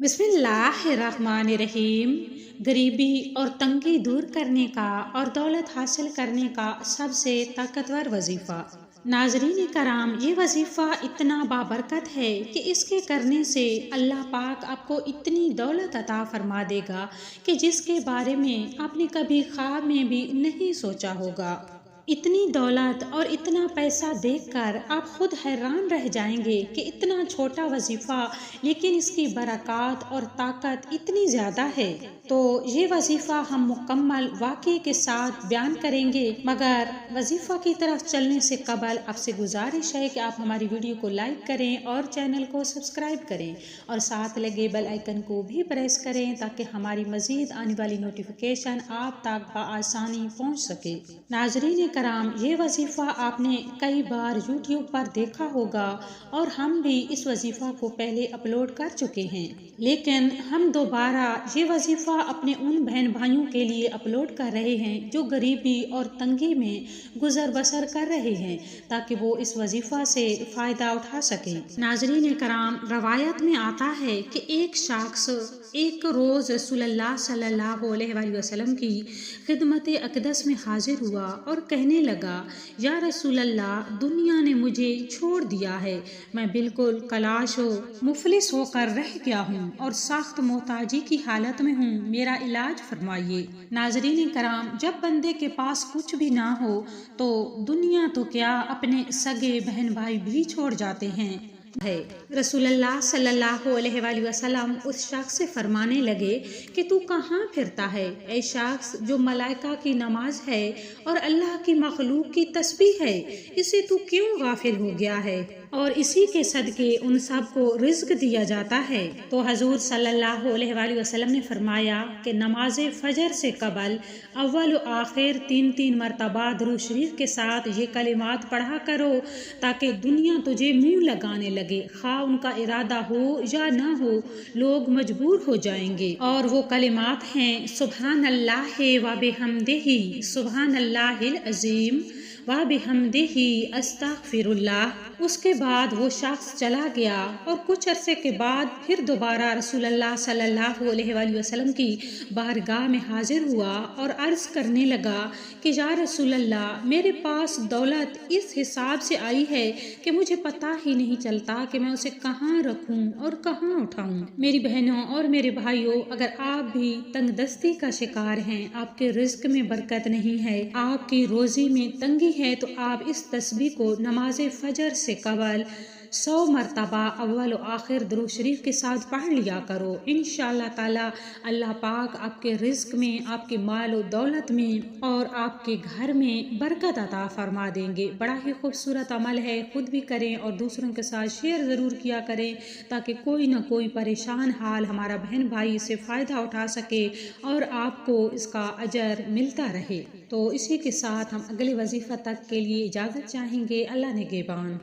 बिस्मिल्लाहिर्रहमानिर्रहीम। गरीबी और तंगी दूर करने का और दौलत हासिल करने का सबसे ताकतवर वजीफ़ा। नाज़रीन कराम, ये वजीफ़ा इतना बाबरकत है कि इसके करने से अल्लाह पाक आपको इतनी दौलत अता फरमा देगा कि जिसके बारे में आपने कभी ख्वाब में भी नहीं सोचा होगा। इतनी दौलत और इतना पैसा देखकर आप खुद हैरान रह जाएंगे कि इतना छोटा वजीफ़ा लेकिन इसकी बरक़ात और ताकत इतनी ज़्यादा है। तो ये वजीफ़ा हम मुकम्मल वाक़े के साथ बयान करेंगे, मगर वजीफ़ा की तरफ चलने से कबल आपसे गुजारिश है कि आप हमारी वीडियो को लाइक करें और चैनल को सब्सक्राइब करें और साथ लगे बेल आइकन को भी प्रेस करें ताकि हमारी मज़ीद आने वाली नोटिफिकेशन आप तक बआसानी पहुँच सके। नाज़रीन कराम, ये वजीफ़ा आपने कई बार यूट्यूब पर देखा होगा और हम भी इस वजीफ़ा को पहले अपलोड कर चुके हैं, लेकिन हम दोबारा ये वजीफ़ा अपने उन बहन भाइयों के लिए अपलोड कर रहे हैं जो गरीबी और तंगी में गुजर बसर कर रहे हैं, ताकि वो इस वजीफ़ा से फ़ायदा उठा सकें। नाज़रीन कराम, रवायत में आता है कि एक शख्स एक रोज़ रसूलुल्लाह सल्लल्लाहु अलैहि वसल्लम की खिदमत अक़दस में हाजिर हुआ और कहने लगा, या रसूलल्लाह, दुनिया ने मुझे छोड़ दिया है, मैं बिल्कुल कलाश हो मुफलिस होकर रह गया हूँ और सख्त मोहताजी की हालत में हूँ, मेरा इलाज फरमाइए। नाज़रीन कराम, जब बंदे के पास कुछ भी ना हो तो दुनिया तो क्या अपने सगे बहन भाई भी छोड़ जाते हैं है। रसूलुल्लाह सल्लल्लाहु अलैहि वसल्लम उस शख्स से फरमाने लगे कि तू कहाँ फिरता है, ऐ शख्स जो मलाइका की नमाज है और अल्लाह की मखलूक की तस्बीह है, इसे तू क्यों गाफिल हो गया है और इसी के सदके उन सब को रिज्क दिया जाता है। तो हजूर सल्लल्लाहु अलैहि वसल्लम ने फरमाया कि नमाज फजर से कबल अव्वल व आखिर 3-3 मरतबा दुरूद शरीफ के साथ ये कलिमात पढ़ा करो ताकि दुनिया तुझे मुंह लगाने लगे, खा उनका इरादा हो या ना हो, लोग मजबूर हो जाएंगे। और वो कलिमात हैं, सुबहान अल्लाह व बिहम्दिही, सुबहान अल्लाहिल अज़ीम व बिहम्दिही, अस्तगफिरुल्लाह। उसके बाद वो शख्स चला गया और कुछ अरसे के बाद फिर दोबारा रसूलुल्लाह सल्लल्लाहु अलैहि वसल्लम की बारगाह में हाजिर हुआ और अर्ज़ करने लगा कि या रसूलल्लाह, मेरे पास दौलत इस हिसाब से आई है कि मुझे पता ही नहीं चलता कि मैं उसे कहाँ रखूं और कहाँ उठाऊं। मेरी बहनों और मेरे भाइयों, अगर आप भी तंगदस्ती का शिकार हैं, आपके रिज्क में बरकत नहीं है, आपकी रोजी में तंगी है, तो आप इस तस्बीह को नमाज फजर से कबल 100 मरतबा अव्वल व आखिर दुरूद शरीफ के साथ पढ़ लिया करो। इंशाअल्लाह ताला अल्लाह पाक आपके रिज्क में, आपके माल और दौलत में और आपके घर में बरकत अता फरमा देंगे। बड़ा ही खूबसूरत अमल है, खुद भी करें और दूसरों के साथ शेयर ज़रूर किया करें ताकि कोई ना कोई परेशान हाल हमारा बहन भाई इससे फ़ायदा उठा सके और आपको इसका अजर मिलता रहे। तो इसी के साथ हम अगले वजीफ़ा तक के लिए इजाज़त चाहेंगे। अल्लाह निगहबान।